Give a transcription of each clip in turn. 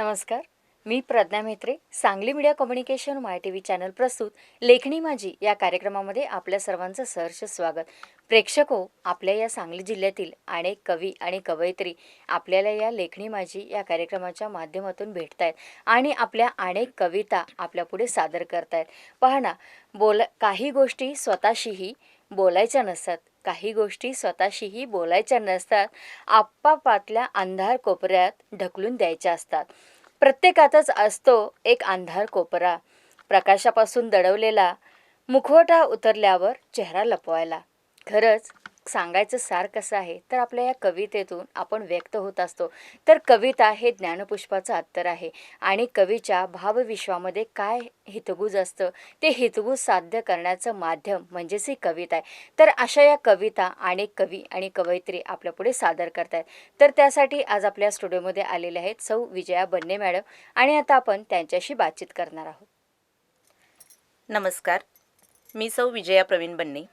नमस्कार. मी Pragya Mhetre. Sangli media communication माय T V channel प्रस्तुत लेखणी माझी या कार्यक्रमामध्ये आपल्या सर्वांचं सहर्ष स्वागत. प्रेक्षको, आपल्या या सांगली जिल्ह्यातील अनेक कवी आणि कवयित्री आपल्याला या लेखणी माझी या कार्यक्रमाच्या माध्यमातून भेटत आहेत आणि आपल्या अनेक कविता आपल्यापुढे सादर करतायत. पहा ना, काही गोष्टी स्वतःशीही बोलायच्या नसतात, काही गोष्टी स्वतःशीही बोलायच्या नसतात, आपापातल्या अंधार कोपऱ्यात ढकलून द्यायच्या असतात. प्रत्येकातच असतो एक अंधार कोपरा, प्रकाशापासून दडवलेला, मुखवटा उतरल्यावर चेहरा लपवायला. खरंच सांगायचं सार कसं आहे तर आपल्या या कवितेतून आपण व्यक्त होत असतो. तर कविता हे ज्ञानपुष्पाचं अत्तर आहे आणि कवीच्या भावविश्वामध्ये काय हितगुज असतं ते हितगुज साध्य करण्याचं माध्यम म्हणजेच ही कविता आहे. तर अशा या कविता अनेक कवी आणि कवयित्री आपल्यापुढे सादर करत आहेत. तर त्यासाठी आज आपल्या स्टुडिओमध्ये आलेले आहेत सौ विजया बन्ने मॅडम आणि आता आपण त्यांच्याशी बातचीत करणार आहोत. नमस्कार. मी सौ विजया प्रवीण बन्ने.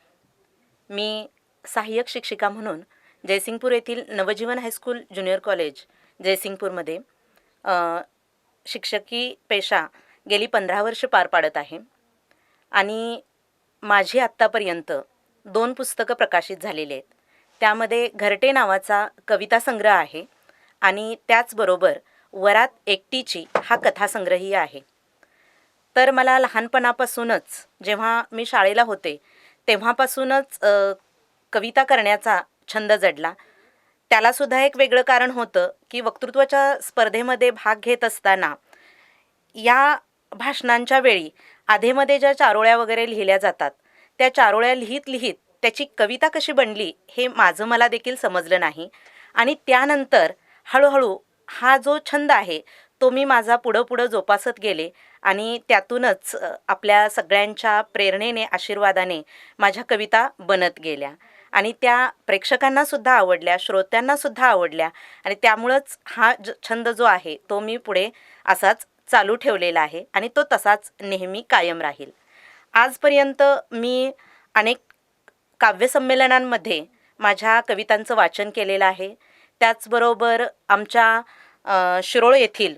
मी सहाय्यक शिक्षिका म्हणून जयसिंगपूर येथील नवजीवन हायस्कूल ज्युनियर कॉलेज जयसिंगपूरमध्ये शिक्षकी पेशा गेली 15 वर्ष पार पाडत आहे आणि माझी आत्तापर्यंत 2 पुस्तकं प्रकाशित झालेली आहेत. त्यामध्ये घरटे नावाचा कविता संग्रह आहे आणि त्याचबरोबर वरात एकटीची हा कथासंग्रहही आहे. तर मला लहानपणापासूनच जेव्हा मी शाळेला होते तेव्हापासूनच कविता करण्याचा छंद जडला. त्यालासुद्धा एक वेगळं कारण होतं की वक्तृत्वाच्या स्पर्धेमध्ये भाग घेत असताना या भाषणांच्या वेळी आधेमध्ये ज्या चारोळ्या वगैरे लिहिल्या जातात त्या चारोळ्या लिहित लिहित त्याची कविता कशी बनली हे माझं मला देखील समजलं नाही आणि त्यानंतर हळूहळू हा जो छंद आहे तो मी माझा पुढं जोपासत गेले आणि त्यातूनच आपल्या सगळ्यांच्या प्रेरणेने आशीर्वादाने माझ्या कविता बनत गेल्या आणि त्या प्रेक्षकांनासुद्धा आवडल्या, श्रोत्यांनासुद्धा आवडल्या आणि त्यामुळंच हा छंद जो आहे तो मी पुढे असाच चालू ठेवलेला आहे आणि तो तसाच नेहमी कायम राहील. आजपर्यंत मी अनेक काव्यसंमेलनांमध्ये माझ्या कवितांचं वाचन केलेलं आहे. त्याचबरोबर आमच्या शिरोळ येथील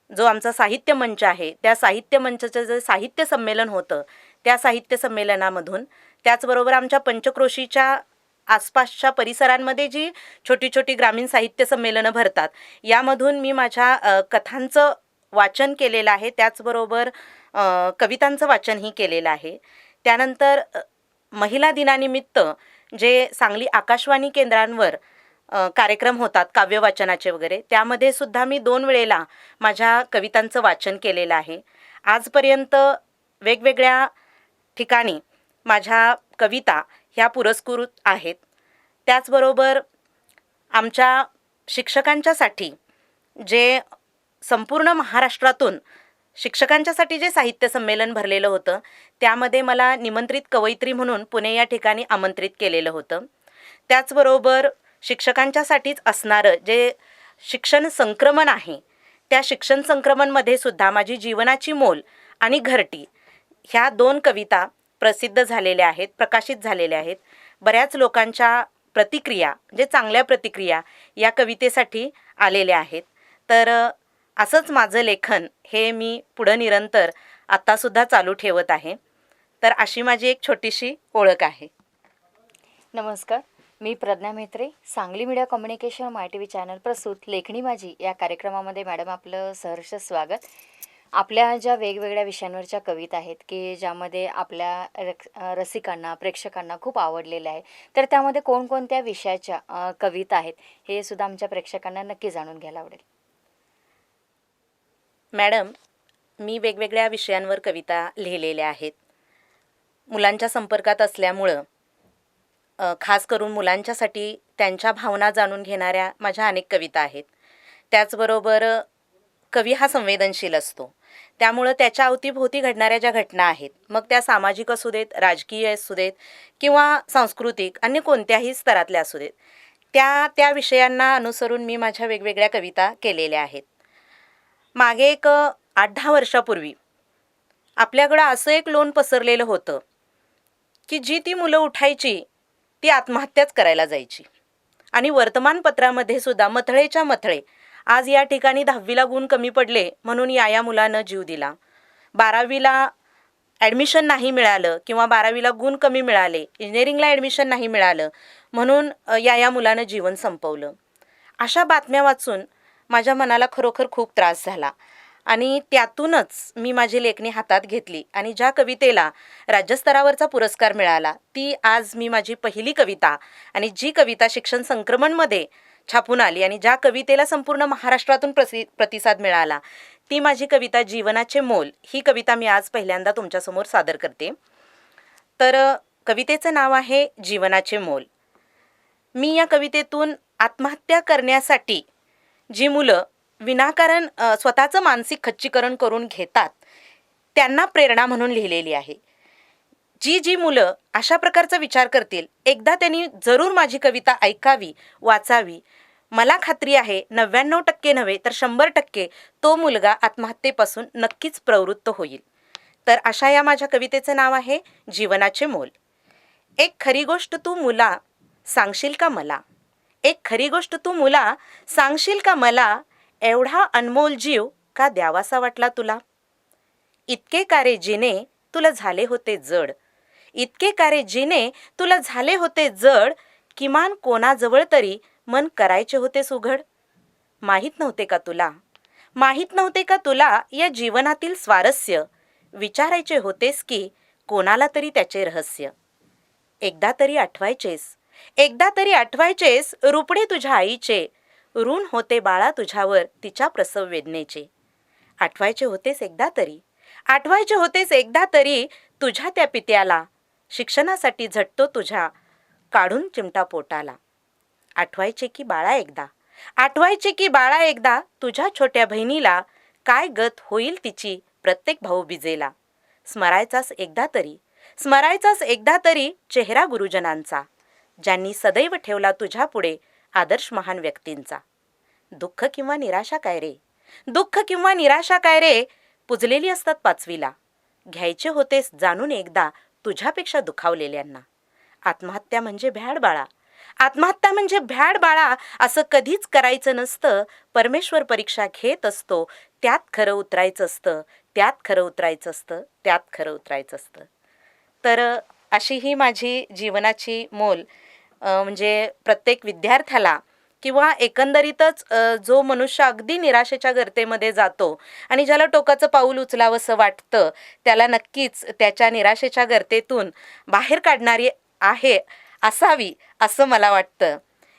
जो आमचा साहित्य मंच आहे त्या साहित्य मंचाचं जे साहित्य संमेलन होतं त्या साहित्य संमेलनामधून, त्याचबरोबर आमच्या पंचक्रोशीच्या आसपासच्या परिसरांमध्ये जी छोटी छोटी ग्रामीण साहित्य संमेलनं भरतात यामधून मी माझ्या कथांचं वाचन केलेलं आहे. त्याचबरोबर कवितांचं वाचनही केलेलं आहे. त्यानंतर महिला दिनानिमित्त जे सांगली आकाशवाणी केंद्रांवर कार्यक्रम होतात काव्यवाचनाचे वगैरे, त्यामध्ये सुद्धा मी 2 वेळेला माझ्या कवितांचं वाचन केलेलं आहे. आजपर्यंत वेगवेगळ्या ठिकाणी माझ्या कविता ह्या पुरस्कृत आहेत. त्याचबरोबर आमच्या शिक्षकांच्यासाठी जे संपूर्ण महाराष्ट्रातून शिक्षकांच्यासाठी जे साहित्य संमेलन भरलेलं होतं त्यामध्ये मला निमंत्रित कवयित्री म्हणून पुणे या ठिकाणी आमंत्रित केलेलं होतं. त्याचबरोबर शिक्षकांच्यासाठीच असणारं जे शिक्षण संक्रमण आहे त्या शिक्षण संक्रमणमध्ये सुद्धा माझी जीवनाची मोल आणि घरटी ह्या 2 कविता प्रसिद्ध झालेल्या आहेत, प्रकाशित झालेल्या आहेत. बऱ्याच लोकांच्या प्रतिक्रिया, जे चांगल्या प्रतिक्रिया या कवितेसाठी आलेल्या आहेत. तर असंच माझं लेखन हे मी पुढं निरंतर आत्तासुद्धा चालू ठेवत आहे. तर अशी माझी एक छोटीशी ओळख आहे. नमस्कार. मी प्रज्ञा म्हेत्रे. सांगली मीडिया कम्युनिकेशन माय टी व्ही चॅनल प्रस्तुत लेखणी माझी या कार्यक्रमामध्ये मॅडम आपलं सहर्ष स्वागत. आपल्या ज्या वेगवेगळ्या विषयांवरच्या कविता आहेत की ज्यामध्ये आपल्या रसिकांना, प्रेक्षकांना खूप आवडलेल्या आहे, तर त्यामध्ये कोणकोणत्या विषयाच्या कविता आहेत हे सुद्धा आमच्या प्रेक्षकांना नक्की जाणून घ्यायला आवडेल. मॅडम, मी वेगवेगळ्या विषयांवर कविता लिहिलेल्या आहेत. मुलांच्या संपर्कात असल्यामुळं खास करून मुलांच्यासाठी त्यांच्या भावना जाणून घेणाऱ्या माझ्या अनेक कविता आहेत. त्याचबरोबर कवी हा संवेदनशील असतो, त्यामुळं त्याच्या अवतीभोवती घडणाऱ्या ज्या घटना आहेत, मग त्या सामाजिक असू देत, राजकीय असू देत किंवा सांस्कृतिक अन्य कोणत्याही स्तरातल्या असू देत, त्या विषयांना अनुसरून मी माझ्या वेगवेगळ्या कविता केलेल्या आहेत. मागे एक 8-10 वर्षापूर्वी आपल्याकडं असं एक लोण पसरलेलं होतं की जी ती मुलं उठायची ती आत्महत्याच करायला जायची आणि वर्तमानपत्रामध्ये सुद्धा मथळेच्या मथळे आज या ठिकाणी 10वीला गुण कमी पडले म्हणून या मुलानं जीव दिला. 12वीला ॲडमिशन नाही मिळालं किंवा 12वीला गुण कमी मिळाले, इंजिनिअरिंगला ॲडमिशन नाही मिळालं म्हणून या मुलानं जीवन संपवलं. अशा बातम्या वाचून माझ्या मनाला खरोखर खूप त्रास झाला आणि त्यातूनच मी माझी लेखणी हातात घेतली आणि ज्या कवितेला राज्यस्तरावरचा पुरस्कार मिळाला ती आज मी माझी पहिली कविता आणि जी कविता शिक्षण संक्रमणमध्ये छापून आली आणि ज्या कवितेला संपूर्ण महाराष्ट्रातून प्रतिसाद मिळाला ती माझी कविता जीवनाचे मोल ही कविता मी आज पहिल्यांदा तुमच्यासमोर सादर करते. तर कवितेचं नाव आहे जीवनाचे मोल. मी या कवितेतून आत्महत्या करण्यासाठी जी मुलं विनाकारण स्वतःचं मानसिक खच्चीकरण करून घेतात त्यांना प्रेरणा म्हणून लिहिलेली आहे. जी मुलं अशा प्रकारचा विचार करतील एकदा त्यांनी जरूर माझी कविता ऐकावी, वाचावी. मला खात्री आहे 99% नव्हे तर 100% तो मुलगा आत्महत्येपासून नक्कीच प्रवृत्त होईल. तर अशा या माझ्या कवितेचं नाव आहे जीवनाचे मोल. एक खरी गोष्ट तू मुला सांगशील का मला, एक खरी गोष्ट तू मुला सांगशील का मला, एवढा अनमोल जीव का द्यावासा वाटला तुला. इतके कारे जिने तुला झाले होते जड, इतके कारे जिने तुला झाले होते जड, किमान कोणाजवळ तरी मन करायचे होते सुघड. माहीत नव्हते का तुला, माहीत नव्हते का तुला या जीवनातील स्वारस्य, विचारायचे होतेस की कोणाला तरी त्याचे रहस्य. एकदा तरी आठवायचेस, एकदा तरी आठवायचेस रुपडे तुझ्या आईचे, ऋण होते बाळा तुझ्यावर तिच्या प्रसव वेदनेचे. आठवायचे होतेस एकदा तरी, आठवायचे होतेस एकदा तरी तुझ्या त्या पित्याला, शिक्षणासाठी झटतो तुझ्या काढून चिमटा पोटाला. आठवायचे की बाळा एकदा, आठवायचे की बाळा एकदा तुझ्या छोट्या बहिणीला, काय गत होईल तिची प्रत्येक भाऊबीजेला. स्मरायचास एकदा तरी, स्मरायचास एकदा तरी चेहरा गुरुजनांचा, ज्यांनी सदैव ठेवला तुझ्या पुढे आदर्श महान व्यक्तींचा. दुःख किंवा निराशा काय रे, दुःख किंवा निराशा काय रे, पुजलेली असतात 5वीला. घ्यायचे होतेस जाणून एकदा तुझ्यापेक्षा दुखावलेल्यांना. आत्महत्या म्हणजे भ्याड बाळा, आत्महत्या म्हणजे भ्याड बाळा, असं कधीच करायचं नसतं. परमेश्वर परीक्षा घेत असतो, त्यात खरं उतरायचं असतं, त्यात खरं उतरायचं असतं, त्यात खरं उतरायचं असतं. तर अशी ही माझी जीवनाची मोल म्हणजे प्रत्येक विद्यार्थ्याला किंवा एकंदरीतच जो मनुष्य अगदी निराशेच्या गर्तेमध्ये जातो आणि ज्याला टोकाचं पाऊल उचलावंसं वाटतं त्याला नक्कीच त्याच्या निराशेच्या गर्तेतून बाहेर काढणारी आहे असावी असं मला वाटतं.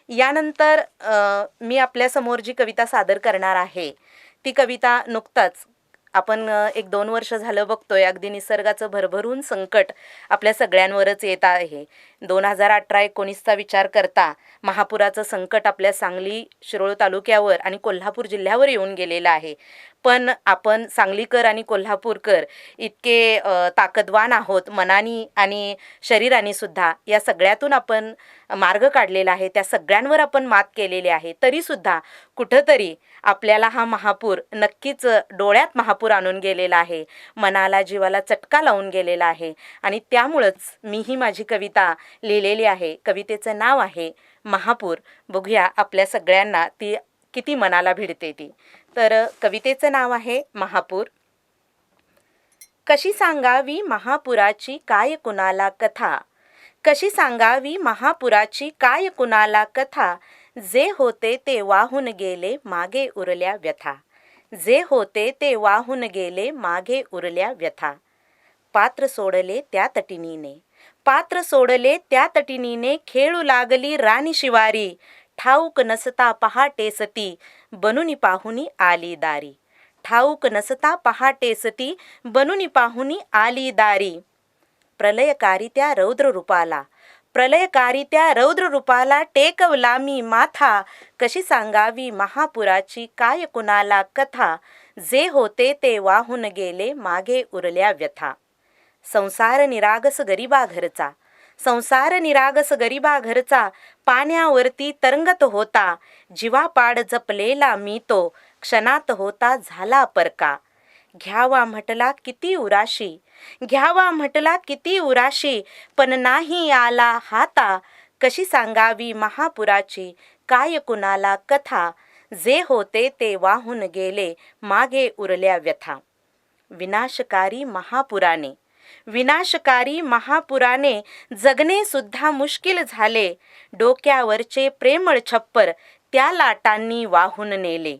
यानंतर मी आपल्यासमोर जी कविता सादर करणार आहे ती कविता नुकताच आपण 1-2 वर्ष झालं बघतोय अगदी निसर्गाचं भरभरून संकट आपल्या सगळ्यांवरच येत आहे. 2018-19चा विचार करता महापुराचं संकट आपल्या सांगली, शिरोळ तालुक्यावर आणि कोल्हापूर जिल्ह्यावर येऊन गेलेलं आहे. पण आपण सांगलीकर आणि कोल्हापूरकर इतके ताकदवान आहोत मनानी आणि शरीराने सुद्धा. या सगळ्यातून आपण मार्ग काढलेला आहे, त्या सगळ्यांवर आपण मात केलेली आहे. तरीसुद्धा कुठंतरी आपल्याला हा महापूर नक्कीच डोळ्यात महापूर आणून गेलेला आहे, मनाला जीवाला चटका लावून गेलेला आहे आणि त्यामुळंच मी ही माझी कविता लिहिलेली आहे. कवितेचं नाव आहे महापूर. बघूया आपल्या सगळ्यांना ती किती मनाला भिडते ती. तर कवितेचं नाव आहे महापूर. कशी सांगावी महापुराची काय कुणाला कथा, कशी सांगावी महापुराची काय कुणाला कथा, जे होते ते वाहून गेले मागे उरल्या व्यथा, जे होते ते वाहून गेले मागे उरल्या व्यथा. पात्र सोडले त्या तटिनीने, पात्र सोडले त्या तटिनीने, खेळू लागली राणी शिवारी, ठाऊक नसता पहाटे सती बनूनी पाहुनी आली दारी, ठाऊक नसता पहाटे सती बनूनी पाहुनी आली दारी. प्रलयकारी त्या रौद्र रूपाला, प्रलयकारी त्या रौद्र रूपाला टेकवला मी माथा, कशी सांगावी महापुराची काय कुणाला कथा, जे होते ते वाहून गेले मागे उरल्या व्यथा. संसार निरागस गरीबा घरचा, संसार निरागस गरीबा घरचा, पाण्यावरती तरंगत होता, जीवापाड जपलेला मी तो, क्षणात होता झाला परका. घ्यावा म्हटला किती उराशी, घ्यावा म्हटला किती उराशी, पण नाही आला हाता, कशी सांगावी महापुराची काय कुणाला कथा, जे होते ते वाहून गेले मागे उरल्या व्यथा. विनाशकारी महापुराने जगणे सुद्धा मुश्किल झाले. डोक्यावरचे प्रेमळ छप्पर त्या लाटांनी वाहून नेले.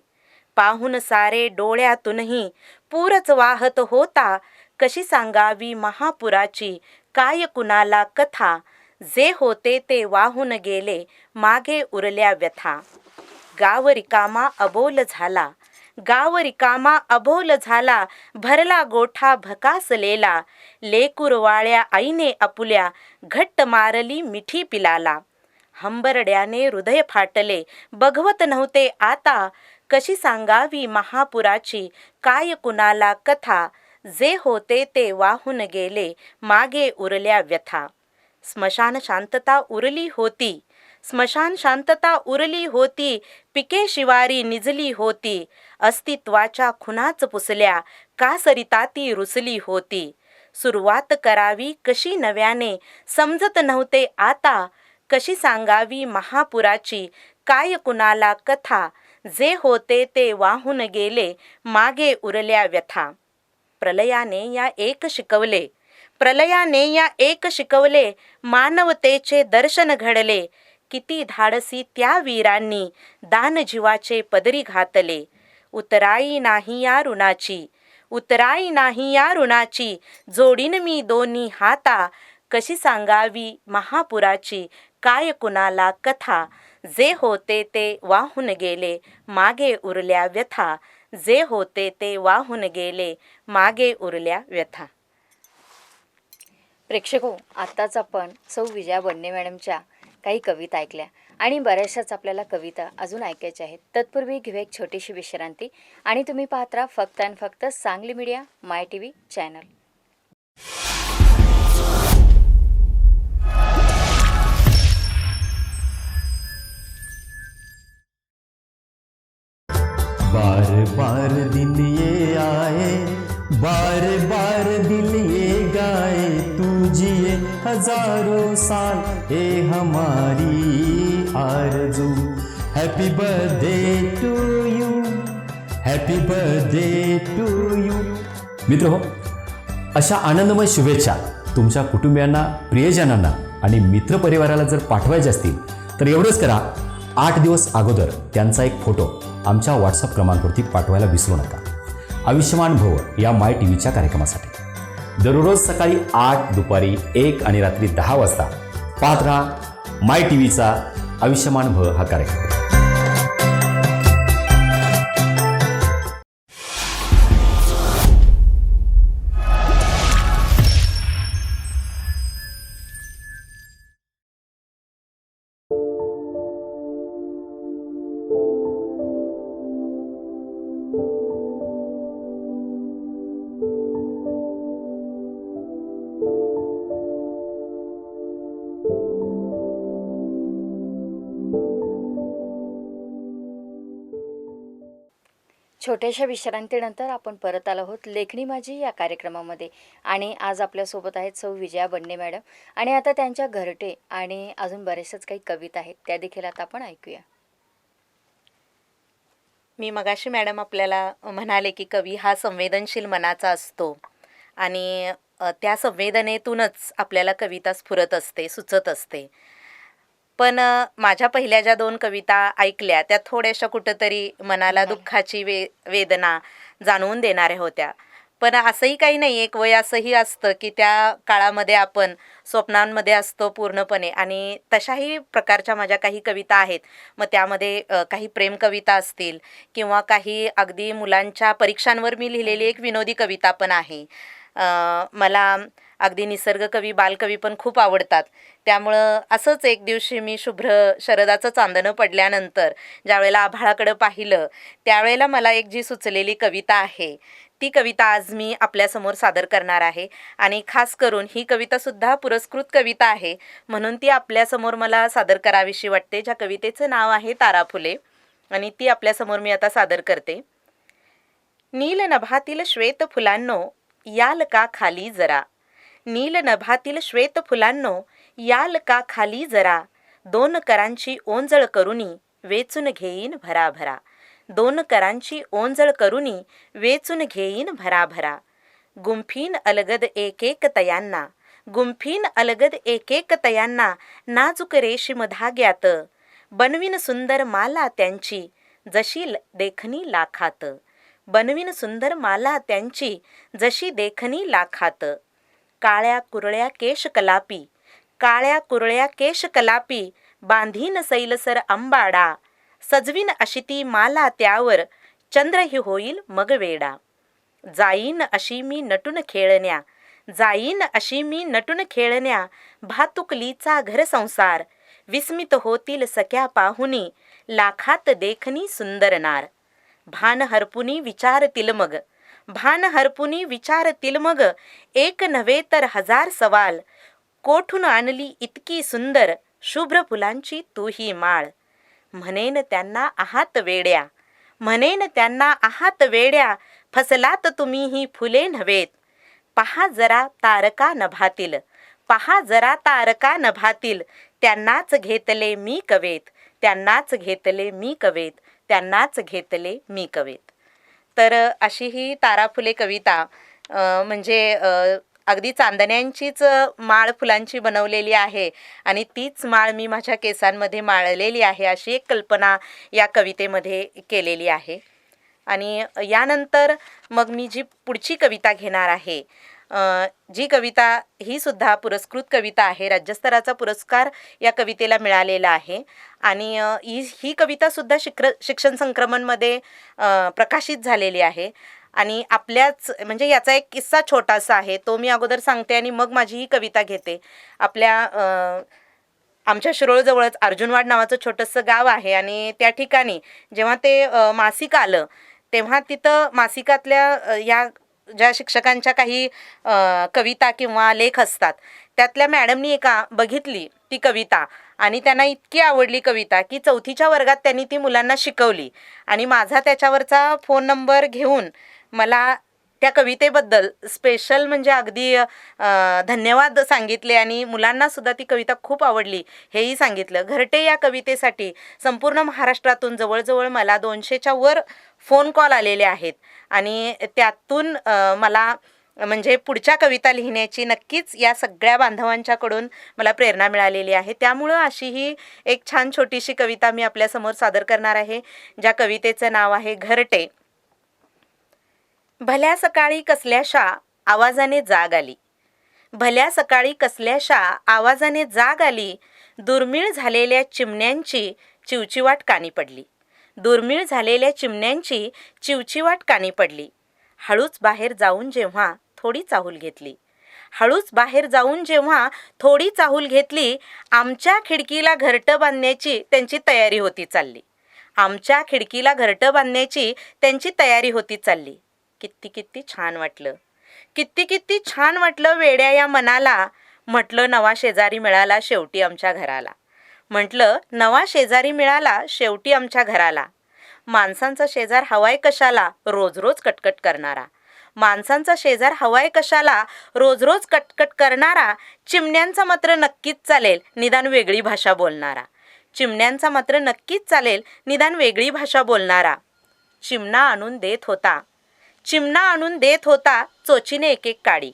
पाहून सारे डोळ्यातूनही पूरच वाहत होता. कशी सांगावी महापुराची काय कुणाला कथा. जे होते ते वाहून गेले मागे उरल्या व्यथा. गाव रिकामा अबोल झाला. भरला गोठा भकासलेला. लेकुरवाळ्या आईने आपुल्या घट्ट मारली मिठी पिलाला. हंबरड्याने हृदय फाटले बघवत नव्हते आता. कशी सांगावी महापुराची काय कुणाला कथा. जे होते ते वाहून गेले मागे उरल्या व्यथा. स्मशान शांतता उरली होती. पिके शिवारी निजली होती. अस्तित्वाच्या खुनाच पुसल्या कासरिता ती रुसली होती. सुरुवात करावी कशी नव्याने समजत नव्हते आता. कशी सांगावी महापुराची काय कुणाला कथा. जे होते ते वाहून गेले मागे उरल्या व्यथा. प्रलयाने या एक शिकवले मानवतेचे दर्शन घडले. किती धाडसी त्या वीरांनी दान जीवाचे पदरी घातले. उतराई नाही या ऋणाची जोडीन मी दोन्ही हाता. कशी सांगावी महापुराची काय कुणाला कथा. जे होते ते वाहून गेले मागे उरल्या व्यथा. जे होते ते वाहून गेले मागे उरल्या व्यथा. प्रेक्षको, आत्ताच आपण सौ विजया बन्ने मॅडमच्या काही कविता ऐकल्या आणि बऱ्याचशाच आपल्याला कविता अजून ऐकायच्या आहेत. तत्पूर्वी घेऊ एक छोटीशी विश्रांती आणि तुम्ही पाहत राहा फक्त आणि फक्त सांगली मीडिया माय TV चॅनल. बार बार दिल ये आए, बार बार दिल ये गाए. तू जिए हजारों साल ए हमारी आरज़ू. Happy birthday to you, happy birthday to you. मित्र हो, अशा आनंदमय शुभेच्छा तुमच्या कुटुंबियांना, प्रियजनांना आणि मित्रपरिवाराला जर पाठवायचे असतील तर एवढंच करा. 8 दिवस अगोदर त्यांचा एक फोटो आमच्या व्हॉट्सअप क्रमांकावरती पाठवायला विसरू नका. आयुष्यमान भव या माय टीव्हीच्या कार्यक्रमासाठी दररोज सकाळी 8, दुपारी 1 आणि रात्री 10 वाजता पाहत राहा माय टीव्हीचा आयुष्यमान भव हा कार्यक्रम. छोट्याशा विश्रांतीनंतर आपण परत आलो आहोत लेखणी माझी या कार्यक्रमामध्ये आणि आज आपल्यासोबत आहेत सौ विजया बन्ने मॅडम आणि आता त्यांच्या घरटे आणि अजून बरेचशाच काही कविता आहेत त्या देखील आता आपण ऐकूया. मी मगाशी मॅडम आपल्याला म्हणाले की कवी हा संवेदनशील मनाचा असतो आणि त्या संवेदनेतूनच आपल्याला कविता स्फुरत असते, सुचत असते. पण माझ्या पहिल्या ज्या 2 कविता ऐकल्या त्या थोड्याशा कुठंतरी मनाला दुःखाची वेदना जाणवून देणाऱ्या होत्या. पण असंही काही नाही, एक वय असंही असतं की त्या काळामध्ये आपण स्वप्नांमध्ये असतो पूर्णपणे आणि तशाही प्रकारच्या माझ्या काही कविता आहेत. मग त्यामध्ये काही प्रेम कविता असतील किंवा काही अगदी मुलांच्या परीक्षांवर मी लिहिलेली एक विनोदी कविता पण आहे. मला अगदी निसर्गकवी, बालकवी पण खूप आवडतात. त्यामुळं असंच एक दिवशी मी शुभ्र शरदाचं चांदणं पडल्यानंतर ज्यावेळेला आभाळाकडं पाहिलं त्यावेळेला मला एक जी सुचलेली कविता आहे ती कविता आज मी आपल्यासमोर सादर करणार आहे. आणि खास करून ही कवितासुद्धा पुरस्कृत कविता आहे म्हणून ती आपल्यासमोर मला सादर करावीशी वाटते. ज्या कवितेचं नाव आहे तारा फुले आणि ती आपल्यासमोर मी आता सादर करते. नील नभातील श्वेत फुलांनो याल का खाली जरा. नील नभातील श्वेत फुलांनो याल का खाली जरा. 2 करांची ओंजळ करुनी वेचून घेईन भराभरा. दोन करांची ओंजळ करुनी वेचून घेईन भराभरा. गुंफीन अलगद एक एक तयांना, गुंफीन अलगद एक एक तयांना, नाजूक रेशीम धाग्यात. बनवीन सुंदर माला त्यांची जशी देखणी लाखात. बनवीन सुंदर माला त्यांची जशी देखणी लाखात. काळ्या कुरळ्या केश कलापी, काळ्या कुरळ्या केश कलापी, बांधीन सैलसर अंबाडा. सजवीन अशी ती माला त्यावर, चंद्रही होईल मग वेडा. जाईन अशी मी नटून खेळण्या, जाईन अशी मी नटून खेळण्या, भातुकलीचा घर संसार. विस्मित होतील सख्या पाहुनी, लाखात देखणी सुंदर नार. भान हरपुनी विचारतील मग, भान हरपुनी विचारतील मग, एक नव्हे तर हजार सवाल. कोठून आणली इतकी सुंदर, शुभ्र फुलांची तू ही माळ. म्हणेन त्यांना आहात वेड्या, म्हणेन त्यांना आहात वेड्या, फसलात तुम्ही ही फुले नव्हेत. पहा जरा तारका नभातील, पहा जरा तारका नभातील, त्यांनाच घेतले मी कवेत, त्यांनाच घेतले मी कवेत, त्यांनाच घेतले मी कवेत. तर अशी ही ताराफुले कविता म्हणजे अगदी चांदण्यांचीच माळ फुलांची बनवलेली आहे आणि तीच माळ मी माझ्या केसांमध्ये माळलेली आहे, अशी एक कल्पना या कवितेमध्ये केलेली आहे. आणि यानंतर मग मी जी पुढची कविता घेणार आहे, जी कविता ही सुद्धा पुरस्कृत कविता आहे. राज्यस्तराचा पुरस्कार या कवितेला मिळालेला आहे आणि ही कवितासुद्धा शिक्षण संक्रमणमध्ये प्रकाशित झालेली आहे. आणि आपल्याच म्हणजे याचा एक किस्सा छोटासा आहे, तो मी अगोदर सांगते आणि मग माझी ही कविता घेते. आमच्या शिरोळजवळच अर्जुनवाड नावाचं छोटंसं गाव आहे आणि त्या ठिकाणी जेव्हा ते मासिक आलं तेव्हा तिथं मासिकातल्या या ज्या शिक्षकांच्या काही कविता किंवा लेख असतात त्यातल्या मॅडमनी एका बघितली ती कविता आणि त्यांना इतकी आवडली कविता की 4थीच्या वर्गात त्यांनी ती मुलांना शिकवली आणि माझा त्याच्यावरचा फोन नंबर घेऊन मला त्या कवितेबद्दल स्पेशल म्हणजे अगदी धन्यवाद सांगितले आणि मुलांनासुद्धा ती कविता खूप आवडली हेही सांगितलं. घरटे या कवितेसाठी संपूर्ण महाराष्ट्रातून जवळजवळ मला 200च्या वर फोन कॉल आलेले आहेत आणि त्यातून मला म्हणजे पुढच्या कविता लिहिण्याची नक्कीच या सगळ्या बांधवांच्याकडून मला प्रेरणा मिळालेली आहे. त्यामुळं अशी ही एक छान छोटीशी कविता मी आपल्यासमोर सादर करणार आहे, ज्या कवितेचं नाव आहे घरटे. भल्या सकाळी कसल्याशा आवाजाने जाग आली, भल्या सकाळी कसल्याशा आवाजाने जाग आली, दुर्मिळ झालेल्या चिमण्यांची चिवचिवाट कानी पडली, दुर्मिळ झालेल्या चिमण्यांची चिवचिवाट कानी पडली. हळूच बाहेर जाऊन जेव्हा थोडी चाहूल घेतली, हळूच बाहेर जाऊन जेव्हा थोडी चाहूल घेतली, आमच्या खिडकीला घरटं बांधण्याची त्यांची तयारी होती चालली, आमच्या खिडकीला घरटं बांधण्याची त्यांची तयारी होती चालली. किती किती छान वाटलं, किती किती छान वाटलं वेड्या या मनाला. म्हटलं नवा शेजारी मिळाला शेवटी आमच्या घराला, म्हटलं नवा शेजारी मिळाला शेवटी आमच्या घराला. माणसांचा शेजार हवाय कशाला रोज रोज कटकट करणारा, माणसांचा शेजार हवाय कशाला रोज रोज कटकट करणारा. चिमण्यांचा मात्र नक्कीच चालेल निदान वेगळी भाषा बोलणारा, चिमण्यांचा मात्र नक्कीच चालेल निदान वेगळी भाषा बोलणारा. चिमणा आणून देत होता, चिमणा आणून देत होता चोचीने एक एक काडी,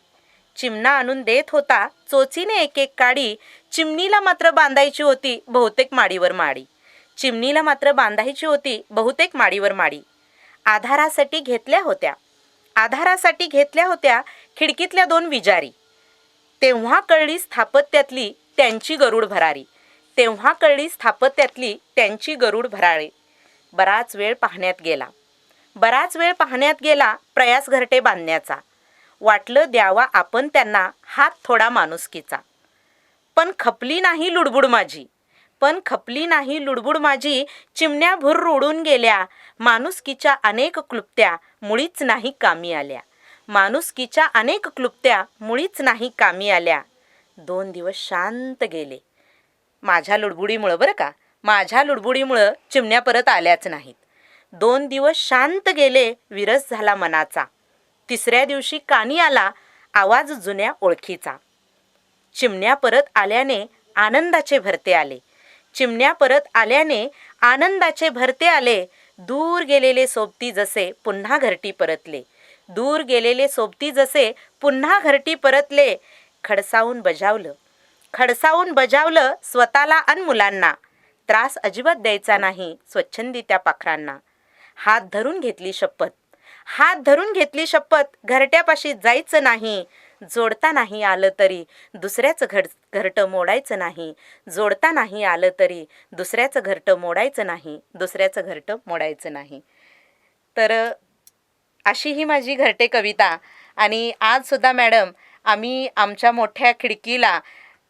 चिमणा आणून देत होता चोचीने एक एक काडी. चिमणीला मात्र बांधायची होती बहुतेक माडीवर माडी, चिमणीला मात्र बांधायची होती बहुतेक माडीवर माडी. आधारासाठी घेतल्या होत्या, आधारासाठी घेतल्या होत्या खिडकीतल्या 2 विजारी. तेव्हा कळली स्थापत्यातली त्यांची गरुड भरारी, तेव्हा कळली स्थापत्यातली त्यांची गरुड भरारी. बराच वेळ पाहण्यात गेला, बराच वेळ पाहण्यात गेला प्रयास घरटे बांधण्याचा. वाटलं द्यावा आपण त्यांना हात थोडा माणुसकीचा. पण खपली नाही लुडबुड माझी, पण खपली नाही लुडबुड माझी. चिमण्या भुर्र उडून गेल्या, माणुसकीच्या अनेक क्लुप्त्या मुळीच नाही कामी आल्या, माणुसकीच्या अनेक क्लुप्त्या मुळीच नाही कामी आल्या. 2 दिवस शांत गेले माझ्या लुडबुडीमुळं, बरं का, माझ्या लुडबुडीमुळं चिमण्या परत आल्याच नाहीत. 2 दिवस शांत गेले विरस झाला मनाचा. 3ऱ्या दिवशी कानी आला आवाज जुन्या ओळखीचा. चिमण्या परत आल्याने आनंदाचे भरते आले, चिमण्या परत आल्याने आनंदाचे भरते आले. दूर गेलेले सोबती जसे पुन्हा घरटी परतले, दूर गेलेले सोबती जसे पुन्हा घरटी परतले. खडसावून बजावलं स्वतःला अन मुलांना, त्रास अजिबात द्यायचा नाही स्वच्छंदी त्या पाखरांना. हात धरून घेतली शपथ, घरट्यापाशी जायचं नाही. जोडता नाही आलं तरी दुसऱ्याचं घरटं मोडायचं नाही. जोडता नाही आलं तरी दुसऱ्याचं घरटं मोडायचं नाही. तर अशी ही माझी घरटे कविता. आणि आज सुद्धा मॅडम आम्ही आमच्या मोठ्या खिडकीला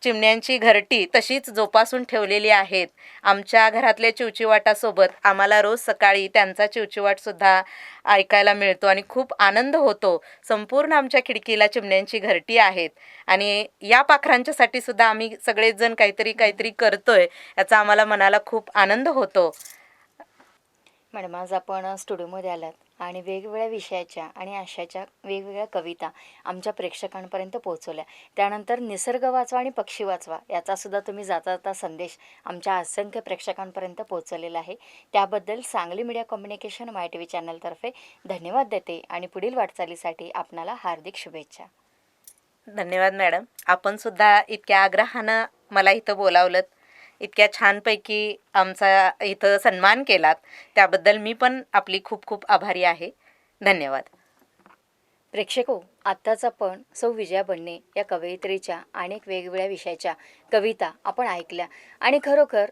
चिमण्यांची घरटी तशीच जोपासून ठेवलेली आहेत. आमच्या घरातल्या चिवचिवाटासोबत आम्हाला रोज सकाळी त्यांचा चिवचिवाटसुद्धा ऐकायला मिळतो आणि खूप आनंद होतो. संपूर्ण आमच्या खिडकीला चिमण्यांची घरटी आहेत आणि या पाखरांच्यासाठी सुद्धा आम्ही सगळेजण काहीतरी करतोय, याचा आम्हाला मनाला खूप आनंद होतो. मॅडम, आज आपण स्टुडिओमध्ये आलात आणि वेगवेगळ्या विषयाच्या आणि आशयाच्या वेगवेगळ्या कविता आमच्या प्रेक्षकांपर्यंत पोहोचवल्या. त्यानंतर निसर्ग वाचवा आणि पक्षी वाचवा याचासुद्धा तुम्ही जाता जाता संदेश आमच्या असंख्य प्रेक्षकांपर्यंत पोहोचवलेला आहे. त्याबद्दल सांगली मीडिया कम्युनिकेशन माय टी व्ही चॅनलतर्फे धन्यवाद देते आणि पुढील वाटचालीसाठी आपणाला हार्दिक शुभेच्छा. धन्यवाद मॅडम. आपण सुद्धा इतक्या आग्रहानं मला इथं बोलावलं, इतक्या छानपैकी आमचा इथं सन्मान केलात, त्याबद्दल मी पण आपली खूप खूप आभारी आहे. धन्यवाद. प्रेक्षको, आत्ताच आपण सौ विजया बन्ने या कवयित्रीच्या अनेक वेगवेगळ्या विषयाच्या कविता आपण ऐकल्या आणि खरोखर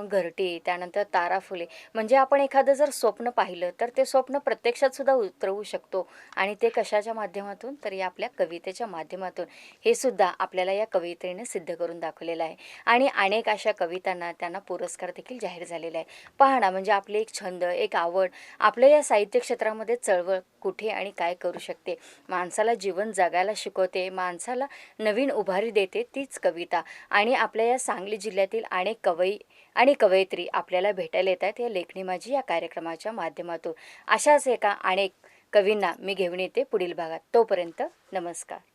घरटी, त्यानंतर तारा फुले, म्हणजे आपण एखादं जर स्वप्न पाहिलं तर ते स्वप्न प्रत्यक्षात सुद्धा उतरवू शकतो आणि ते कशाच्या माध्यमातून, तर या आपल्या कवितेच्या माध्यमातून. हे सुद्धा आपल्याला या कवयित्रीने सिद्ध करून दाखवलेलं आहे आणि अनेक अशा कवितांना त्यांना पुरस्कार देखील जाहीर झालेला आहे. पहा ना, म्हणजे आपले एक छंद, एक आवड आपल्या या साहित्य क्षेत्रामध्ये चळवळ कुठे आणि काय करू शकते, माणसाला जीवन जगायला शिकवते, माणसाला नवीन उभारी देते तीच कविता. आणि आपल्या या सांगली जिल्ह्यातील अनेक कवयी आणि कवयित्री आपल्याला भेटायला येत आहेत या लेखणी माझी या कार्यक्रमाच्या माध्यमातून. अशाच एका अनेक कवींना मी घेऊन येते पुढील भागात. तोपर्यंत नमस्कार.